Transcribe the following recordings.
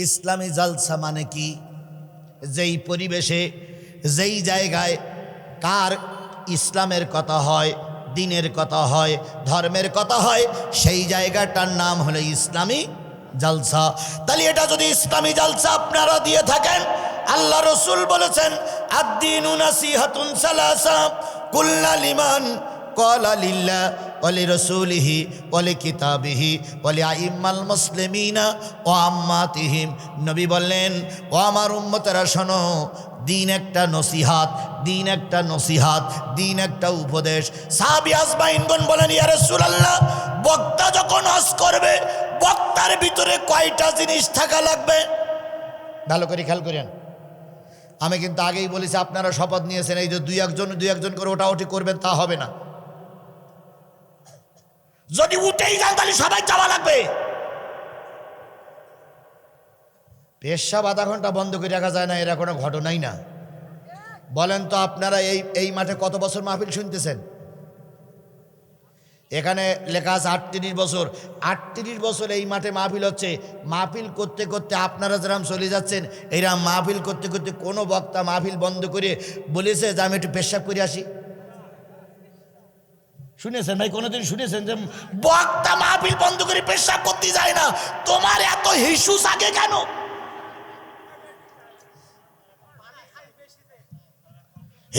ইসলামী জালসা মানে কি? যেই পরিবেশে যেই জায়গায় কার ইসলামের কথা হয়, দিনের কথা হয়, ধর্মের কথা হয়, সেই জায়গাটার নাম হলো ইসলামী জালসা। তাহলে এটা যদি ইসলামী জালসা আপনারা দিয়ে থাকেন, আল্লাহ রসুল বলেছেন আদ-দীনু নাসিহাতুন সালাসা কুল্লা লিমান ক্বালা লিল্লাহ ওয়া লিরাসূলিহি ওয়া লিকিতাবিহি ওয়া লিআইম্মাল মুসলিমিনা ওয়া আম্মাতিহিম। নবী বললেন, ও আমার উম্মতেরা শোনো, দিন একটা নসিহাত, দিন একটা নসিহাত, দিন একটা উপদেশ। সাহাবী আজমাইনগণ বলেন, ইয়া রাসূলুল্লাহ, বক্তা যখন ওয়াজ করবে বক্তার ভিতরে কয়টা জিনিস থাকা লাগবে? ভালো করে খেয়াল করেন। আমি কিন্তু আগেই বলেছি, আপনারা শপথ নিয়েছেন এই যে দুই একজন করে ওটাওটি করবেন, তা হবে না। যদি উঠেই যান তাহলে সবাই যাওয়া লাগবে। পেশাব আধা ঘন্টা বন্ধ করে রাখা যায় না, এরা কোনো ঘটনাই না। বলেন তো আপনারা এই মাঠে কত বছর মাহফিল শুনতেছেন? এখানে লেখা আছে 38 বছর। 38 বছর এই মাঠে মাহফিল হচ্ছে। মাহফিল করতে করতে আপনারা যেরকম চলে যাচ্ছেন, এইরকম মাহফিল করতে করতে কোনো বক্তা মাহফিল বন্ধ করে বলেছে যে আমি একটু পেশাব করে আসি? শুনেছেন ভাই? কোনোদিন শুনেছেন যে বক্তা মাহফিল বন্ধ করে পেশাব করতে যায় না? তোমার এত হিসু জাগে কেন?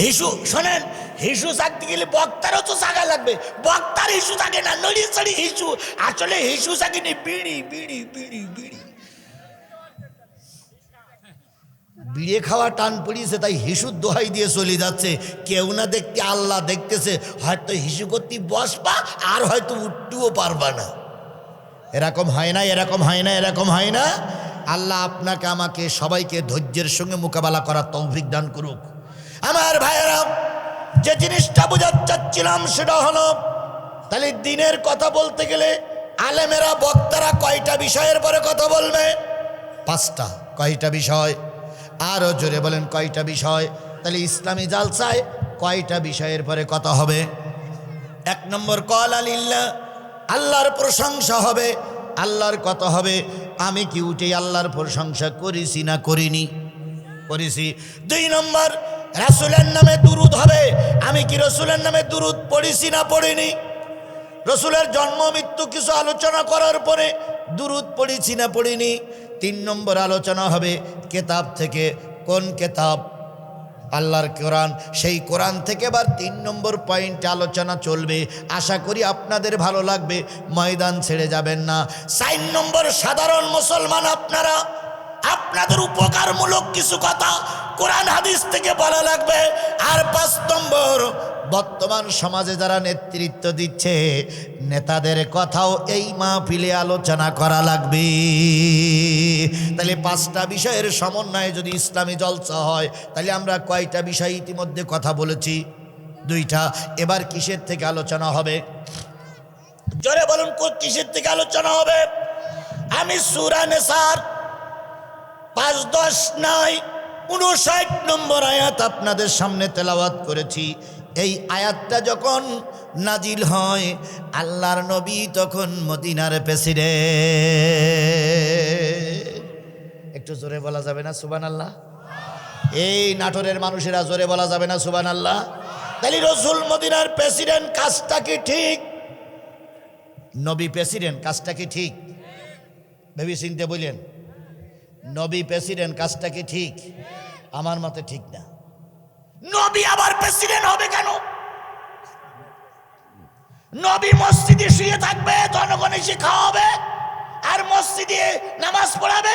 হিসু শোনেন, হিসু জাগতে গেলে বক্তারও তো জাগা লাগবে। বক্তার হিসু জাগে না, নড়ি চড়ি হিসু। আসলে হিসু জাগেনি বিড়ি বিড়ি বিড়ি বিড়ি বিড়ে খাওয়া টান পড়িয়েছে, তাই হিসুর দোহাই দিয়ে চলে যাচ্ছে। কেউ না দেখতে আল্লাহ দেখতেছে, হয়তো হিসু করতে বসবা আর হয়তো উঠতেও পারবা না। এরকম হয় না, এরকম হয় না, এরকম হয় না। আল্লাহ আপনাকে আমাকে সবাইকে ধৈর্যের সঙ্গে মোকাবেলা করার তৌফিক দান করুক। আমার ভাইয়েরা, যে জিনিসটা বোঝাতে চাচ্ছিলাম সেটা হলো, তাহলে দিনের কথা বলতে গেলে আলেমেরা বক্তারা কয়টা বিষয়ের পরে কথা বলবে? 5টা। কয়টা বিষয়? আরো জোরে বলেন, কয়টা বিষয়? তাহলে ইসলামী জালসায় কয়টা বিষয়ের পরে কথা হবে? 1 নম্বর ক্বালা লিল্লাহ, আল্লাহর প্রশংসা হবে, আল্লাহর কথা হবে। আমি কি উঠে আল্লাহর প্রশংসা করেছি না করিনি? করেছি। 2 নম্বর রাসূলের নামে দুরূদ হবে। আমি কি রাসূলের নামে দুরূদ পড়েছি না পড়িনি? রাসূলের জন্ম মৃত্যু কিছু আলোচনা করার পরে দুরূদ পড়েছি না পড়িনি? 3 নম্বর আলোচনা হবে কিতাব থেকে। কোন কিতাব? আল্লাহর কোরআন। সেই কোরআন থেকে এবার 3 নম্বর পয়েন্টে আলোচনা চলবে। আশা করি আপনাদের ভালো লাগবে, ময়দান ছেড়ে যাবেন না। 4 নম্বর সাধারণ মুসলমান আপনারা, আপনাদের উপকারমূলক কিছু কথা কোরআন হাদিস থেকে বলা লাগবে। আর 5 নম্বর, বর্তমান সমাজে যারা নেতৃত্ব দিচ্ছে নেতাদের কথাও এই মাহফিলে আলোচনা করা লাগবে। তাহলে 5টা বিষয়ের সমন্বয়ে যদি ইসলামী জলসা হয়, তাহলে আমরা কয়টা বিষয় ইতিমধ্যে কথা বলেছি? 2টা। এবার কিসের থেকে আলোচনা হবে? জোরে বলুন, কিসের থেকে আলোচনা হবে? আমি সূরা নিসার 5-10 নয় 59 নম্বর আয়াত আপনাদের সামনে তেলাওয়াত করেছি। এই আয়াতটা যখন নাজিল হয়, আল্লাহর নবী তখন মদিনার প্রেসিডেন্ট। একটু জোরে বলা যাবে না সুবহানাল্লাহ? এই নাটোরের মানুষেরা জোরে বলা যাবে না সুবহানাল্লাহ? তাহলে রাসূল মদিনার প্রেসিডেন্ট, কাজটা কি ঠিক? নবী প্রেসিডেন্ট, কাজটা কি ঠিক? ভেবে চিন্তে বললেন, নবী প্রেসিডেন্ট, কাজটা কি ঠিক? আমার মতে ঠিক না। নবী আবার প্রেসিডেন্ট হবে কেন? নবী মসজিদে শুয়ে থাকবে, জনগণ এসে খাওয়াবে আর মসজিদে নামাজ পড়াবে,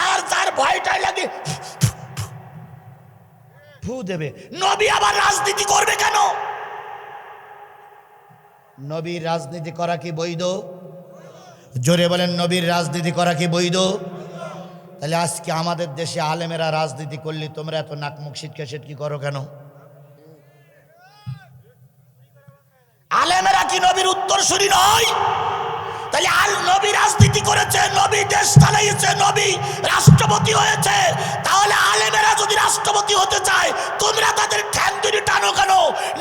আর যার ভয়টাই লাগে ফু দেবে। নবী আবার রাজনীতি করবে কেন? নবীর রাজনীতি করা কি বৈধ? জোরে বলেন, নবীর রাজনীতি করা কি বৈধ? তাহলে আজকে আমাদের দেশে আলেমেরা রাজনীতি করলে তোমরা এত নাকমুখ সিটকে সিটকি করো কেন? আলেমেরা কি নবীর উত্তরসূরি নয়? তাহলে নবী রাজনীতি করেছে, নবী দেশ চালাইছে, নবী রাষ্ট্রপতি হয়েছে। তাহলে আলেমেরা যদি রাষ্ট্রপতি হতে চায়, তোমরা তাদের ঠ্যাং ধরে টানো কেন?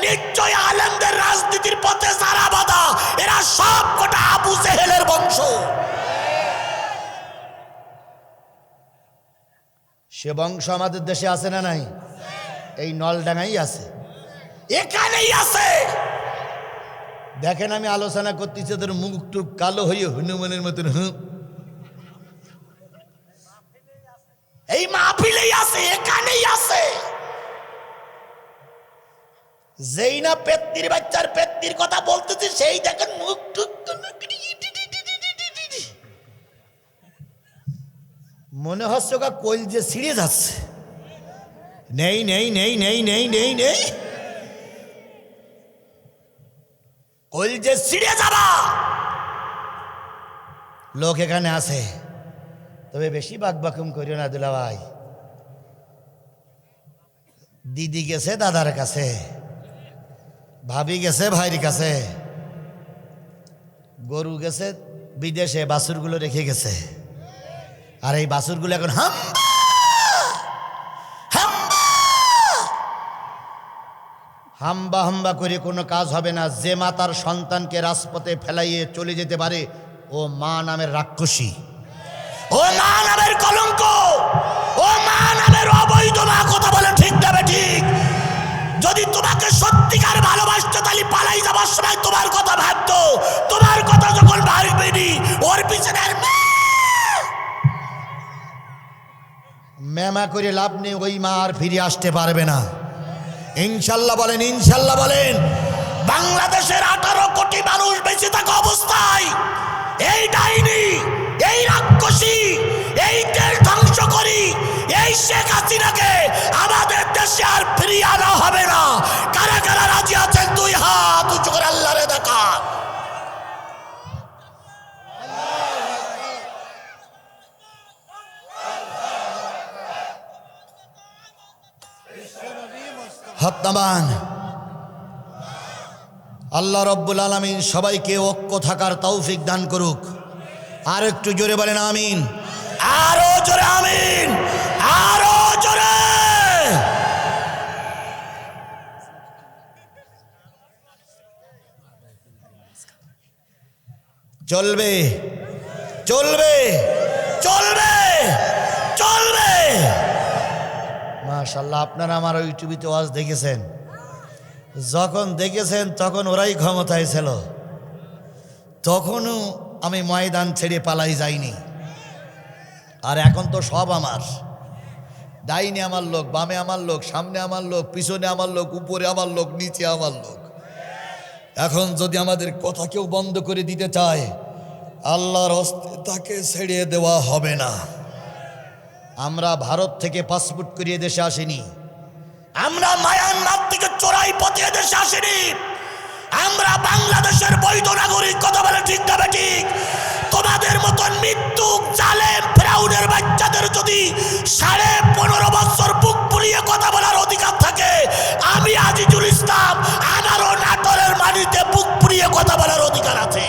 নিশ্চয় আলেমদের রাজনীতির পথে যারা বাধা, এরা সব কটা আবু জেহেলের বংশ। সে বংশ আমাদের দেশে আছে না নাই? এই নলডাঙ্গাই আছে, এখানেই আছে। দেখেন আমি আলোচনা করতেছি, তোর মুখ টুক কালো হয়ে হনুমানের মতন এই মাহফিলেই আছে, এখানেই আছে। যেই না পেত্তির বাচ্চার পেত্তির কথা বলতেছি, সেই দেখেন মুখ টুক মনে হচ্ছে ওকা কোল যে ছিঁড়ে যাচ্ছে। নেই নেই নেই নেই নেই নেই নেই, কোল যে ছিঁড়ে যাবা লোক এখানে আছে। তবে বেশি বাকবাকুম করিও না দুলা ভাই। দিদি গেছে দাদার কাছে, ভাবি গেছে ভাইয়ের কাছে, গরু গেছে বিদেশে, বাছুরগুলো রেখে গেছে। আর এই বাছুরগুলো এখন হাম্বা হাম্বা করে কোনো কাজ হবে না। যে মা তার সন্তানকে রাজপথে ফেলাইয়ে চলে যেতে পারে, ও মা নামের রাক্ষসী, ও মা নামের কলঙ্ক, ও মা নামের অবৈধ মা। কথা বলে ঠিক যাবে ঠিক। যদি তোমাকে সত্যিকার ভালোবাসতো তাহলে পালাই যাবার সময় তোমার কথা ভাবতো। তোমার কথা যখন ভাববেনি, ওর পিছনে মেমা করে লাভ নেই। ওই মা আর ফিরে আসতে পারবে না। ইনশাল্লাহ বলেন, ইনশাল্লাহ বলেন। বাংলাদেশের 18 কোটি মানুষ বেঁচে থাকা অবস্থায় এই ডাইনি, এই রাক্ষসী, এই দেশ ধ্বংস করি এই শেখ হাসিনাকে আমাদের দেশে আর ফিরিয়ে আনা হবে না। কারা কারা রাজি আছেন? 2 হাত উঁচু করে আল্লাহরে দেখা। হত্যাবান আল্লাহ রব্বুল আলামিন সবাইকে ঐক্য থাকার তৌফিক দান করুক। আর একটু জোরে বলেন আমিন, আরো জোরে আমিন, আরো জোরে। চলবে চলবে চলবে চলবে। মাশাআল্লাহ, আপনারা আমার ইউটিউবে ওয়াজ দেখেছেন। যখন দেখেছেন তখন ওরাই ক্ষমতায় ছিল, তখনও আমি ময়দান ছেড়ে পালাই যাইনি। আর এখন তো সব আমার। ডাইনে আমার লোক, বামে আমার লোক, সামনে আমার লোক, পিছনে আমার লোক, উপরে আমার লোক, নিচে আমার লোক। এখন যদি আমাদের কথা কেউ বন্ধ করে দিতে চায়, আল্লাহর হস্তে তাকে ছেড়ে দেওয়া হবে না। আমরা ভারত থেকে পাসপোর্ট করিয়ে দেশে আসিনি, আমরা মায়ানমার থেকে চোরাই পথে দেশে আসিনি, আমরা বাংলাদেশের বৈধ নাগরিক। কথা বলে ঠিক না ঠিক? তোমাদের মতন মৃত্যু জালেম ফেরাউনের বাচ্চাদের যদি 15.5 বছর বুক ফুলিয়ে কথা বলার অধিকার থাকে, আমি আজিজুল ইসলাম আমারও নাটোরের মাটিতে বুক ফুলিয়ে কথা বলার অধিকার আছে।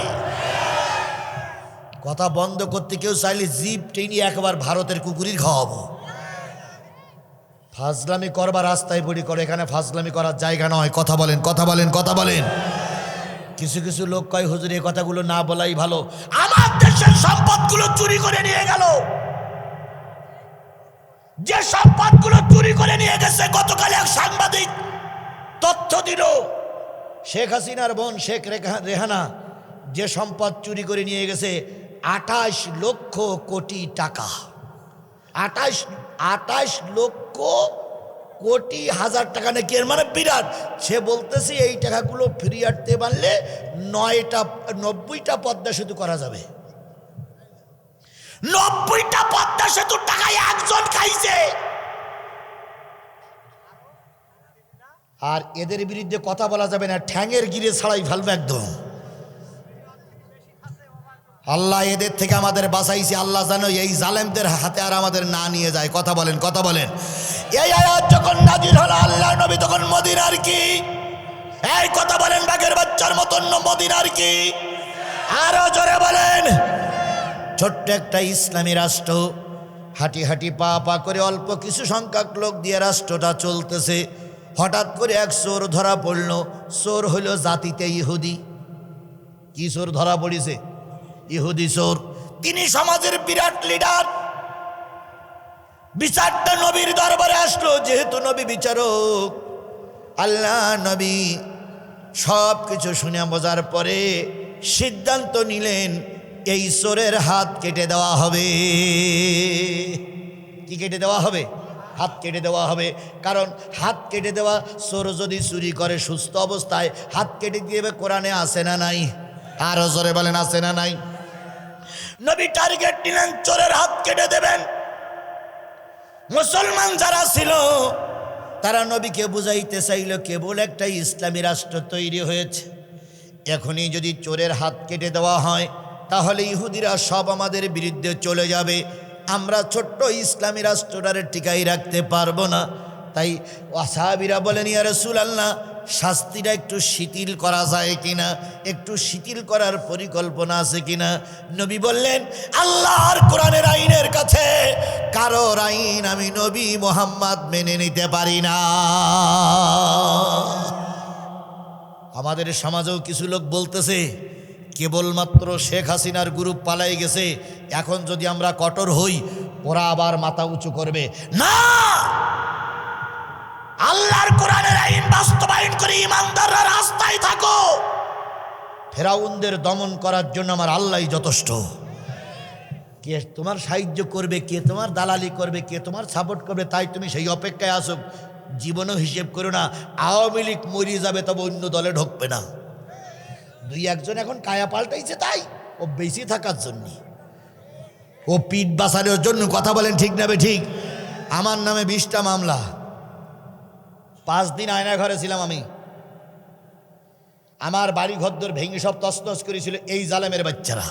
কথা বন্ধ করতে কেউ চাইলে জিপ টেনে একবার ভারতের কুকুরির খাওয়াবো। ফাজলামি করবার রাস্তায় বড়ি করে, এখানে ফাজলামি করার জায়গা নয়। কথা বলেন, কথা বলেন, কথা বলেন। কিছু কিছু লোক কয় হুজুর এই কথাগুলো না বলাই ভালো। আমার দেশের সম্পদগুলো চুরি করে নিয়ে গেল, যে সম্পদগুলো চুরি করে নিয়ে গেছে, গতকাল এক সাংবাদিক তথ্য দিল। শেখ হাসিনার বোন শেখ রেহানা যে সম্পদ চুরি করে নিয়ে গেছে 28 লক্ষ কোটি টাকা। 28 লক্ষ কোটি হাজার টাকা নাকি, এর মানে বিরাট। সে বলতেছে এই টাকাগুলো ফিরিয়ে আনতে পারলে 90টা পদ্মা সেতু করা যাবে। 90টা পদ্মা সেতুর টাকায় একজন খাইছে। আর এদের বিরুদ্ধে কথা বলা যাবে না, ঠ্যাঙের গিরে ছাড়াই ফেলবে একদম। আল্লাহ এদের থেকে আমাদের বাঁচাইছে। আল্লাহ জানো এই জালেমদের হাতে আর আমাদের না নিয়ে যায়। কথা বলেন, কথা বলেন। এই আয়াত যখন নাজিল হলো, আল্লাহ নবী তখন মদিনার কি, এই কথা বলেন, বাঘের বাচ্চার মতন মদিনার কি। আরো জোরে বলেন। ছোট্ট একটা ইসলামী রাষ্ট্র, হাঁটি হাঁটি পা পা করে অল্প কিছু সংখ্যক লোক দিয়ে রাষ্ট্রটা চলতেছে। হঠাৎ করে এক চোর ধরা পড়ল। চোর হইল জাতিতে ইহুদি। কি চোর ধরা পড়েছে? ইহুদি চোর। তিনি সমাজের বিরাট লিডার, বিচারটা নবীর দরবারে আসলো, যেহেতু নবী বিচারক। আল্লাহ নবী সব কিছু শুনে বোঝার পরে সিদ্ধান্ত নিলেন এই চোরের হাত কেটে দেওয়া হবে। কি কেটে দেওয়া হবে? হাত কেটে দেওয়া হবে। কারণ হাত কেটে দেওয়া, চোর যদি চুরি করে সুস্থ অবস্থায় হাত কেটে দিবে, কোরআনে আছে না নাই? আরো জোরে বলেন, আছে না নাই? নবী টার্গেট নিলেন, চোরের হাত কেটে দেবেন। মুসলমান যারা ছিল তারা নবীকে বুঝাইতে চাইল, কেবল একটা ইসলামী রাষ্ট্র তৈরি হয়েছে, এখনই যদি চোরের হাত কেটে দেওয়া হয় তাহলে ইহুদিরা সব আমাদের বিরুদ্ধে চলে যাবে, আমরা ছোট্ট ইসলামী রাষ্ট্রটারে টিকাই রাখতে পারবো না। তাই সাহাবীরা বলেন, ইয়া রাসূলুল্লাহ, শাস্তিটা একটু শিথিল করা যায় কিনা, একটু শিথিল করার পরিকল্পনা আছে কিনা? নবী বললেন, আল্লাহর কোরআনের আইনের কাছে কারোর আইন আমি নবী মুহাম্মদ মেনে নিতে পারি না। আমাদের সমাজেও কিছু লোক বলতেছে, কেবলমাত্র শেখ হাসিনার গ্রুপ পালাই গেছে, এখন যদি আমরা কঠোর হই ওরা আবার মাথা উঁচু করবে। না, আল্লাহর কোরআনের আইন বাস্তবায়ন করে ইমানদাররা রাস্তায় থাকো। ফেরাউনদের দমন করার জন্য আমার আল্লাহই যথেষ্ট। কে তোমার সাহায্য করবে, কে তোমার দালালি করবে, কে তোমার সাপোর্ট করবে, তাই তুমি সেই অপেক্ষায় আসো। জীবনও হিসেব করো না, আওয়ামী লীগ মরিয়ে যাবে তবে অন্য দলে ঢুকবে না। দুই একজন এখন কায়া পাল্টাইছে, তাই ও বেশি থাকার জন্য, ও পিঠ বাঁচানোর জন্য। কথা বলেন ঠিক না বে ঠিক? আমার নামে 20টা মামলা, 5 দিন আয়না ঘরে ছিলাম আমি। আমার বাড়ি ঘরদোর ভেঙে সব তছনছ করেছিল এই জালেমের বাচ্চারা,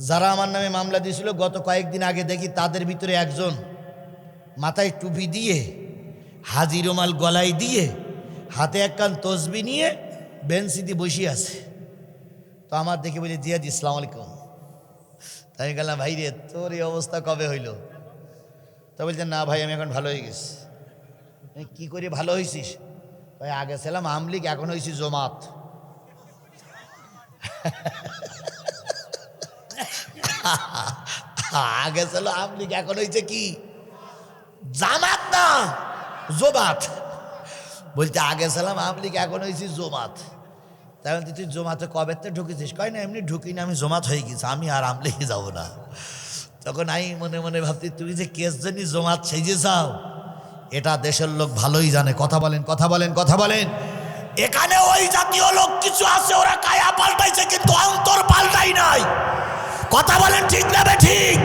যারা আমার নামে মামলা দিয়েছিল। গত কয়েকদিন আগে দেখি তাদের ভিতরে একজন মাথায় টুপি দিয়ে, হাজি রুমাল গলায় দিয়ে, হাতে একখান তসবি নিয়ে বেঞ্চিতে বসে আছে। তো আমার দেখে বলি, জিয়াদ ইসলাম আলাইকুম। তাই আমি গেলাম, ভাই রে তোর এই অবস্থা কবে হইল? তো বলছেন, না ভাই আমি এখন ভালো হয়ে গেছি। কি করে ভালো হয়েছিস? ভাই আগে ছিলাম আমলিগ, এখন হয়েছি জমাত। আগে ছিল আমলিগ, এখন হয়েছে কি? জামাত না জমাত। বলছে আগে ছিলাম আমলিগ, এখন হয়েছি জমাত। তাই বলতে, তুই জমাতে কবে তো ঢুকেছিস? কয় না, এমনি ঢুকিনি, আমি জমাত হয়ে গেছি, আমি আর আমলিগে যাবো না। তখন আমি মনে মনে ভাবছি, তুমি যে কেস জন্য জমাত সেজে যাও, এটা দেশের লোক ভালোই জানে। কথা বলেন, কথা বলেন, কথা বলেন। এখানে ওই জাতীয় লোক কিছু আছে, ওরা কায়া পাল্টাইছে কিন্তু অন্তর পাল্টাই নাই। কথা বলেন ঠিক না বে ঠিক?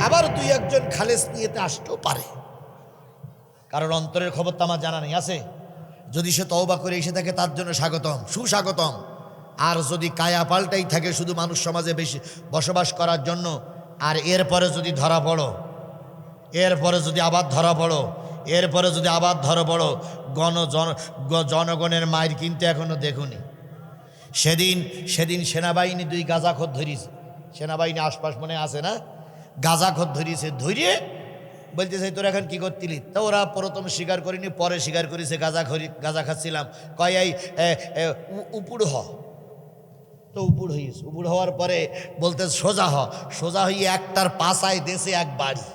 আবার দুই একজন খালেস নিয়েতে আসতেও পারে, কারণ অন্তরের খবর তো আমার জানা নেই। আছে যদি সে তওবা করে এসে থাকে, তার জন্য স্বাগতম, সুস্বাগতম। আর যদি কায়া পাল্টাই থাকে শুধু মানুষ সমাজে বেশি বসবাস করার জন্য, আর এরপরে যদি ধরা পড়ো, এরপরে যদি আবার ধরা পড়ো, এরপরে যদি আবার ধরা পড়ো, জনগণের মায়ের কিন্তু এখনো দেখুনি। সেদিন সেনাবাহিনী 2 গাঁজাখোর ধরিয়েছে, সেনাবাহিনী আশপাশ মনে আছে না? গাঁজাখোর ধরিয়েছে, ধরিয়ে বলতেছে তোরা এখন কি করতিলি? তা ওরা প্রথম স্বীকার করিনি, পরে স্বীকার করেছে গাঁজা খাচ্ছিলাম। কয় এই উপুড় হ। তো উপুড় হইস, উপুড় হওয়ার পরে বলতে সোজা হ। সোজা হইয়ে একটার পাশায় দেশে এক বাড়ি,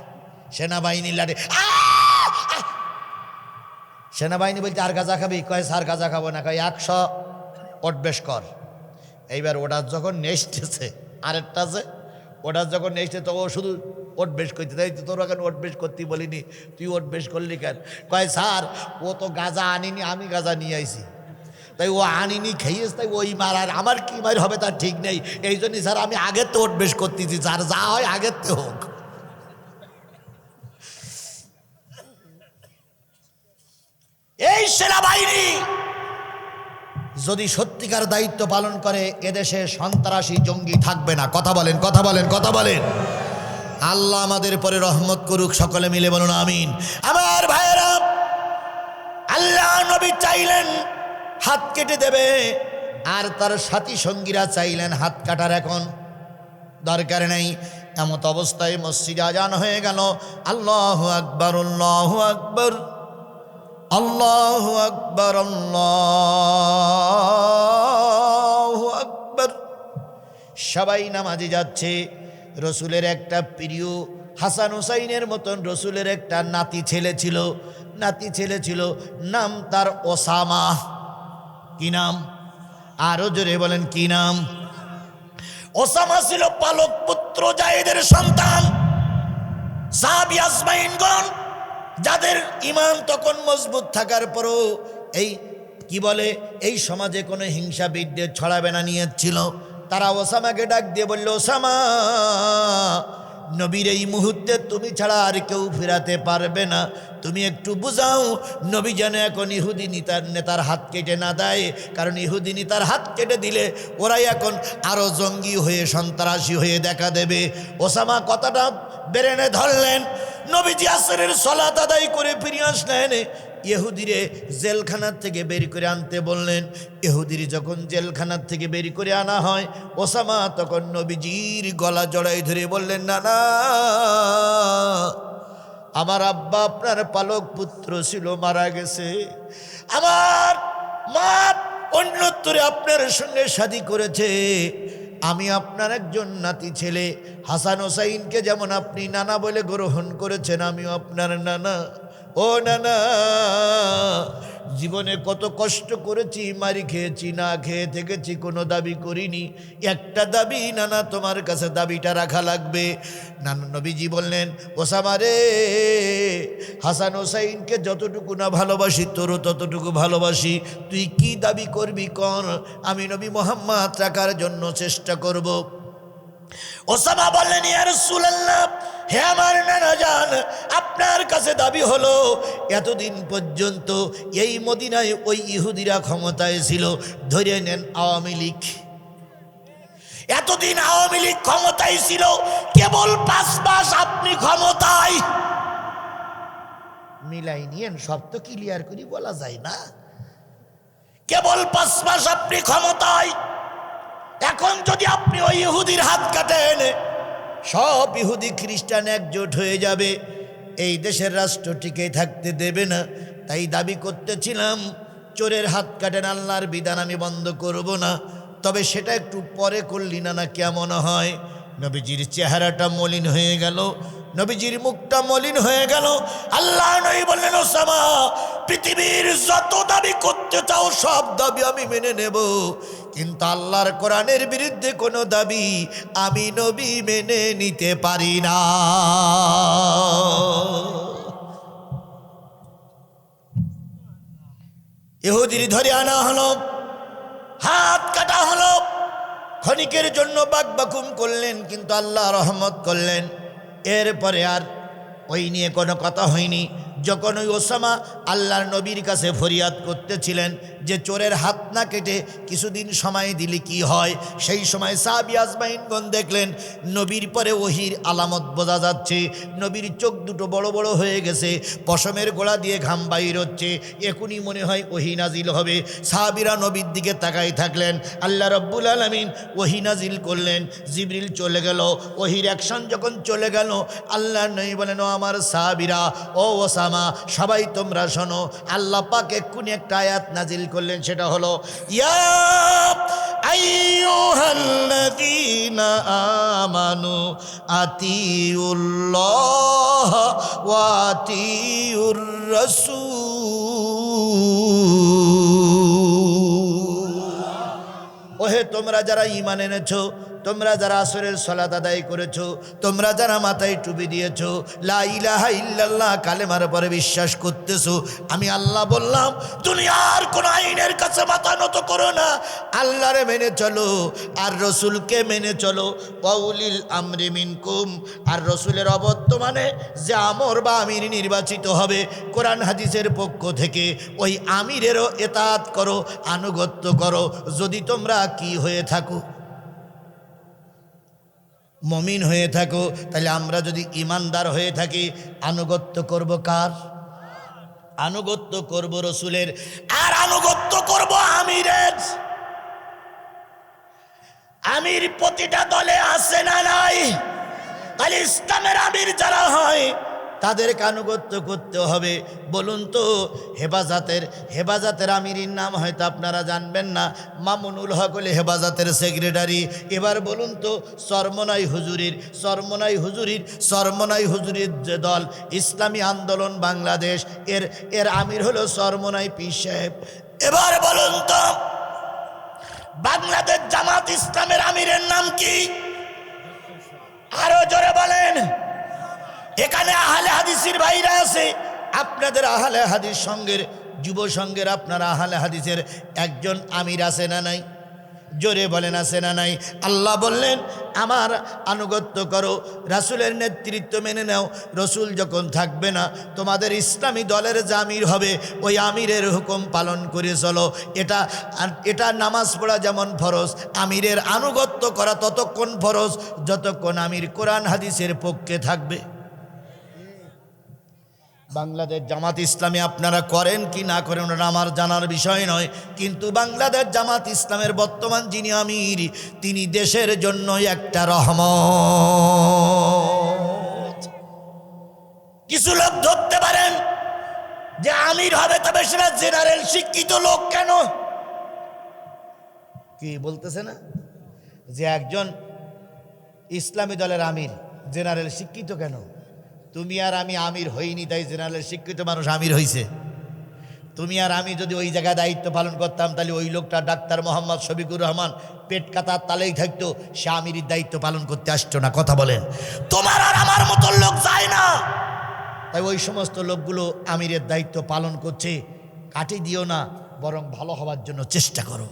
সেনাবাহিনী লাঠি। সেনাবাহিনী বলছে আর গাঁজা খাবি? কয় স্যার গাঁজা খাবো না। কয় 100 ওটবেশ কর। এইবার ওটার যখন নেস্টেছে, আরেকটা আছে, ওটার যখন নেস্টে তো ও শুধু ওটবেশ করতে, তাই তো তোর এখন ওটবেশ করতে বলিনি, তুই ওটবেশ করলি কেন? কয় স্যার ও তো গাঁজা আনিনি, আমি গাঁজা নিয়ে আইছি। তাই ও আনিনি খেয়েছে, তাই ওই মারার আমার কি মার হবে তার ঠিক নেই। এই জন্যই স্যার আমি আগের তো ওটবেশ করতেছি, স্যার যা হয় আগের তো হোক। এই সেনাবাহিনী যদি সত্যিকার দায়িত্ব পালন করে, এদেশে সন্ত্রাসী জঙ্গি থাকবে না। কথা বলেন, কথা বলেন, কথা বলেন। আল্লাহ আমাদের পরে রহমত করুক, সকলে মিলে বলুন আমিন। আমার ভাইয়েরা, আল্লাহ নবী চাইলেন হাত কেটে দেবে, আর তার সাথী সঙ্গীরা চাইলেন হাত কাটার এখন দরকার নেই। এমত অবস্থায় মসজিদে আজান হয়ে গেল, আল্লাহু আকবার, আল্লাহু আকবার, আল্লাহু আকবার, আল্লাহু আকবার। সবাই নামাজে যাচ্ছে। রসুলের একটা প্রিয় হাসান হুসাইনের মতন রসুলের একটা নাতি ছেলে ছিল, নাম তার ওসামা। কি নাম? আরো জোরে বলেন কি নাম? ওসামা ছিল পালক পুত্র জায়েদের সন্তান। সাহাবী আজমাইনগণ যাদের ঈমান তখন মজবুত থাকার পরও এই কি বলে এই সমাজে কোনো হিংসা বিদ্বেষ ছড়াবে না নিয়ত ছিল, তারা ওসামাকে ডাক দিয়ে বলল, ওসামা, নবীর এই মুহূর্তে তুমি ছাড়া আর কেউ ফেরাতে পারবে না, তুমি একটু বুঝাও নবী যেন এখন ইহুদি নেতার হাত কেটে না দেয়, কারণ ইহুদি নেতার হাত কেটে দিলে ওরাই এখন আরো জঙ্গি হয়ে সন্ত্রাসী হয়ে দেখা দেবে। ওসামা কথাটা বেরেনে ধরলেন। নবীজি আসরের সালাত আদায় করে ফিরে আসলেন, ইহুদিরে জেলখানার থেকে বের করে আনতে বললেন। ইহুদির যখন জেলখানার থেকে বের করে আনা হয়, ওসামা তখন নবীজির গলা জড়াই ধরে বললেন, না না, আমার আব্বা আপনার পালক পুত্র ছিল, মারা গেছে। আমার মা অন্যত্তরে আপনার সঙ্গে শাদী করেছে। আমি আপনার একজন নাতি ছেলে। হাসান হোসাইনকে যেমন আপনি নানা বলে গ্রহণ করেছেন, আমিও আপনার নানা। ও নানা, জীবনে কত কষ্ট করেছি, মারি খেয়েছি, না খেয়ে থেকেছি, কোনো দাবি করিনি। একটা দাবি নানা, তোমার কাছে দাবিটা রাখা লাগবে। নানা নবীজি বললেন, ওসামা রে, হাসান হোসাইনকে যতটুকু না ভালোবাসি তোরও ততটুকু ভালোবাসি, তুই কি দাবি করবি কর, আমি নবী মুহাম্মদ রাখার জন্য চেষ্টা করব। ওসামা বললেন, ইয়া রাসূলুল্লাহ, হে আমার নানা জান, আপনার কাছে দাবি হলো, এতদিন পর্যন্ত এই মদিনায় ওই ইহুদিরা ক্ষমতায় ছিল, ধরে নেন আওয়ামী লীগ। এতদিন আওয়ামী লীগ ক্ষমতায় ছিল, কেবল 5 মাস আপনি ক্ষমতায়। মিলাই নিয়েন, সব তো ক্লিয়ার করে বলা যায় না। কেবল 5 মাস আপনি ক্ষমতায়। এখন যদি আপনি ওই ইহুদির হাত কাটেন, সব ইহুদি খ্রিস্টান একজোট হয়ে যাবে, এই দেশের রাষ্ট্র টিকে থাকতে দেবে না। তাই দাবি করতেছিলাম, চোরের হাত কাটেন, আল্লাহর বিধান আমি বন্ধ করব না, তবে সেটা একটু পরে করলি না, না কেমন হয়? নবীজির চেহারাটা মলিন হয়ে গেল, নবীজির মুখটা মলিন হয়ে গেল। আল্লাহ নবী বললেন, ওসামা, পৃথিবীর যত দাবি করতে চাও সব দাবি আমি মেনে নেব, কিন্তু আল্লাহর কোরআনের বিরুদ্ধে কোনো দাবি আমি নবী মেনে নিতে পারি না। ইহুদির ধরে আনা হলো, হাত কাটা হলো, ক্ষণিকের জন্য বাকবাকুম করলেন, কিন্তু আল্লাহ রহমত করলেন। এরপরে আর ওই নিয়ে কোনো কথা হয়নি। যখন ওই ওসামা আল্লাহর নবীর কাছে ফরিয়াদ করতেছিলেন যে চোরের হাত না কেটে কিছুদিন সময় দিলে কি হয়, সেই সময় সাহাবী আজমাইনগণ দেখলেন নবীর পরে ওহির আলামত বোঝা যাচ্ছে। নবীর চোখ দুটো বড় বড় হয়ে গেছে, পশমের গোড়া দিয়ে ঘাম বাইর হচ্ছে, এখনই মনে হয় ওহি নাজিল হবে। সাহাবীরা নবীর দিকে তাকাই থাকলেন। আল্লাহ রব্বুল আলামিন ওহি নাজিল করলেন, জিবরিল চলে গেল। ওহির অ্যাকশন যখন চলে গেল, আল্লাহ নবী বলেন, ও আমার সাহাবীরা, ও ওসামা, সবাই তোমরা শোনো, আল্লাহ পাক এক্ষুনি একটা আয়াত নাজিল করলেন, সেটা হলো, ইয়া আইয়ুহাল্লাযীনা আমানু আতিউল্লাহ ওয়া আতিউর রাসূল। ওহে তোমরা যারা ঈমান এনেছো, তোমরা যারা আসরের সালাত আদায় করেছো, তোমরা যারা মাথায় টুপি দিয়েছো, লা ইলাহা ইল্লাল্লাহ কালেমার পরে বিশ্বাস করতেছো, আমি আল্লাহ বললাম দুনিয়ার কোন আইনের কাছে মাথা নত করো না, আল্লাহরে মেনে চলো আর রসুলকে মেনে চলো। ওয়াউলিল আমরি মিনকুম, আর রসুলের অবর্তমানে যে আমর বা আমির নির্বাচিত হবে কোরআন হাদিসের পক্ষ থেকে, ওই আমিরেরও এতাআত করো, আনুগত্য করো। যদি তোমরা কি হয়ে থাকো, মুমিন হয়ে থাকো, তাহলে আমরা যদি ইমানদার হয়ে থাকি, আনুগত্য করব কার? আনুগত্য করব রসুলের, আর আনুগত্য করব আমিরের। আমির প্রতিটা দলে আছে না নাই? তাহলে ইসলামের আমির যারা হয়, তাদেরকে আনুগত্য করতে হবে। বলুন তো, হেফাজতের আমিরের নাম হয়তো আপনারা জানবেন না, মামুনুল হক হলে হেফাজতের সেক্রেটারি। এবার বলুন তো, চরমনাই হুজুরির যে দল ইসলামী আন্দোলন বাংলাদেশ, এর আমির হলো চরমনাই পীর সাহেব। এবার বলুন তো, বাংলাদেশ জামাত ইসলামের আমিরের নাম কি? আরো জোরে বলেন। এখানে আহলে হাদিসের ভাইরা আছে, আপনাদের আহলে হাদিস সংঘের, যুব সংঘের আপনারা আহলে হাদিসের একজন আমির আছে না নাই? জোরে বলেন, আছে না নাই? আল্লাহ বললেন আমার আনুগত্য করো, রাসূলের নেতৃত্ব মেনে নাও। রসুল যখন থাকবে না, তোমাদের ইসলামী দলের যে আমির হবে, ওই আমিরের হুকুম পালন করে চলো। এটা নামাজ পড়া যেমন ফরজ, আমিরের আনুগত্য করা ততক্ষণ ফরজ যতক্ষণ আমির কোরআন হাদিসের পক্ষে থাকবে। বাংলাদেশ জামাত ইসলামী আপনারা করেন কি না করেন ওটা আমার জানার বিষয় নয়, কিন্তু বাংলাদেশ জামাত ইসলামের বর্তমান যিনি আমির, তিনি দেশের জন্য একটা রহমত। কিছু লোক ধরতে পারেন যে আমির হবে, তবে সেটা জেনারেল শিক্ষিত লোক। কেন কি বলতেছে না যে একজন ইসলামী দলের আমির জেনারেল শিক্ষিত? কেন? তুমি আর আমি আমির হইনি তাই জেনারেল শিক্ষিত মানুষ আমির হইছে। তুমি আর আমি যদি ওই জায়গায় দায়িত্ব পালন করতাম, তাহলে ওই লোকটা ডাক্তার মোহাম্মদ শফিকুর রহমান পেট কাতার তালেই থাকতো, সে আমিরের দায়িত্ব পালন করতে আসতো না। কথা বলেন। তোমার আর আমার মতো লোক যায় না, তাই ওই সমস্ত লোকগুলো আমিরের দায়িত্ব পালন করছে। কাটি দিও না, বরং ভালো হওয়ার জন্য চেষ্টা করো।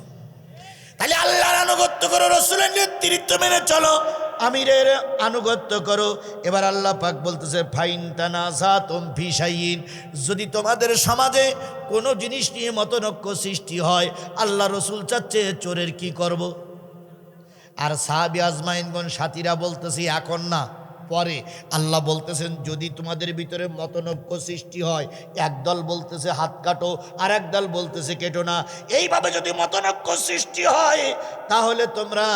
তাহলে আল্লাহর আনুগত্য করো, রসুলের নেতৃত্ব মেনে চলো, আমিরের আনুগত্য করো। এবার আল্লাহ পাক বলতেছে ফাইন তানাযাতুম ফি শাইইন, যদি তোমাদের সমাজে কোনো জিনিস নিয়ে মতনৈক্য সৃষ্টি হয়, আল্লাহ রসুল চাচ্ছে চোরের কি করব। আর সাহাবী আজমাইনগণ সাথীরা বলতেছে এখন না, পরে। আল্লাহ বলতেছেন যদি তোমাদের ভিতরে মতনৈক্য সৃষ্টি হয়, একদল বলতেছে হাত কাটো, আর একদল বলতেছে কেটো না, এইভাবে যদি মতনৈক্য সৃষ্টি হয়, তাহলে তোমরা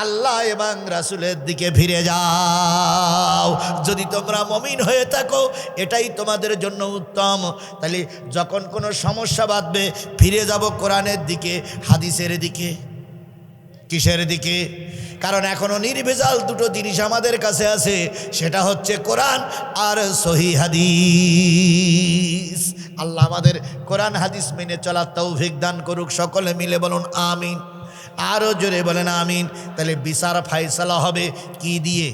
আল্লাহ এবং রাসূলের দিকে ফিরে যাও। যদি তোমরা মুমিন হয়ে থাকো, এটাই তোমাদের জন্য উত্তম। তাহলে যখন কোনো সমস্যা বাঁধবে, ফিরে যাব কোরআনের দিকে, হাদিসের দিকে। কিসের দিকে? কারণ এখনো নির্ভেজাল দুটো জিনিস আমাদের কাছে আছে, সেটা হচ্ছে কোরআন আর সহিহ হাদিস। আল্লাহ আমাদের কোরআন হাদিস মেনে চলার তৌফিক দান করুক। সকলে মিলে বলুন আমিন। আরও জোরে বলেন আমিন। তাহলে বিচার ফায়সালা হবে কি দিয়ে?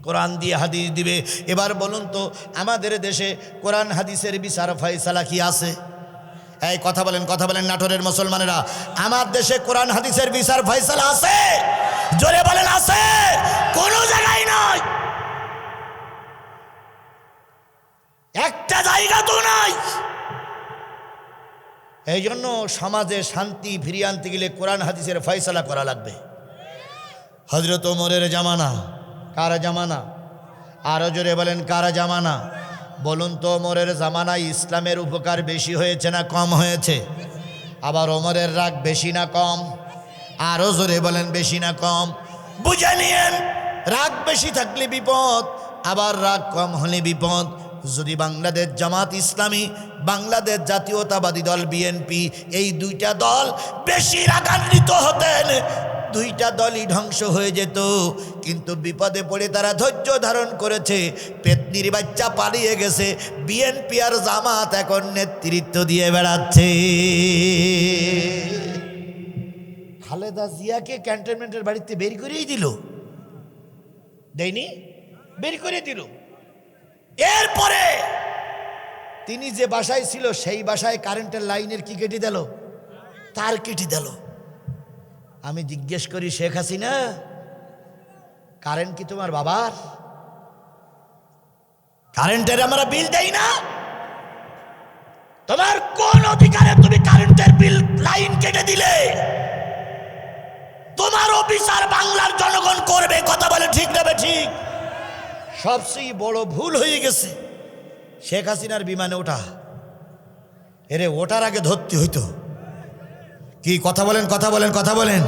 কোরআন দিয়ে, হাদিস দিবে। এবার বলুন তো, আমাদের দেশে কোরআন হাদিসের বিচার ফায়সালা কি আছে? এই কথা বলেন, কথা বলেন নাটোরের মুসলমানেরা, আমার দেশে কোরআন হাদিসের বিচার ফয়সালা আছে? জোরে বলেন আছে? কোনো জায়গায় নাই, একটা জায়গা তো নাই। এই জন্য সমাজে শান্তি ফিরিয়ে আনতে গেলে কোরআন হাদিসের ফয়সালা করা লাগবে। হযরত ওমরের জামানা, কার জামানা? আরো জোরে বলেন কার জামানা? বলুন তো, ওমরের জামানায় ইসলামের উপকার বেশি হয়েছে না কম হয়েছে? আবার ওমরের রাগ বেশি না কম? আরো জোরে বলেন বেশি না কম? বুঝে নিয়েন, রাগ বেশি থাকলে বিপদ, আবার রাগ কম হলে বিপদ। যদি বাংলাদেশ জামাত ইসলামী, বাংলাদেশ জাতীয়তাবাদী দল বিএনপি, এই দুইটা দল বেশি রাগান্বিত হতেন, দুইটা দলই ধ্বংস হয়ে যেত। কিন্তু বিপদে পড়ে তারা ধৈর্য ধারণ করেছে। পেতনির বাচ্চা পালিয়ে গেছে, বিএনপি আর জামাত এখন নেতৃত্ব দিয়ে বেড়াচ্ছে। খালেদা জিয়াকে ক্যান্টনমেন্টের বাড়িতে বের করেই দিল, দেয়নি? বের করে দিল। এরপরে তিনি যে বাসায় ছিল, সেই বাসায় কারেন্টের লাইনের কি কেটে দিল? তার কেটে দিল। আমি জিজ্ঞেস করি, শেখ হাসিনা, কারেন্ট কি তোমার বাবার? কারেন্টের আমরা বিল দেই না? তোমার কোন অধিকারে তুমি কারেন্টের বিল লাইন কেটে দিলে? তোমার বিচার বাংলার জনগণ করবে। কথা বলে ঠিক না ঠিক? সবচেয়ে বড় ভুল হয়ে গেছে শেখ হাসিনার বিমানে ওঠা। এরে ওঠার আগে ধরতে হইতো। কি কথা বলেন, কথা বলেন, কথা বলেন।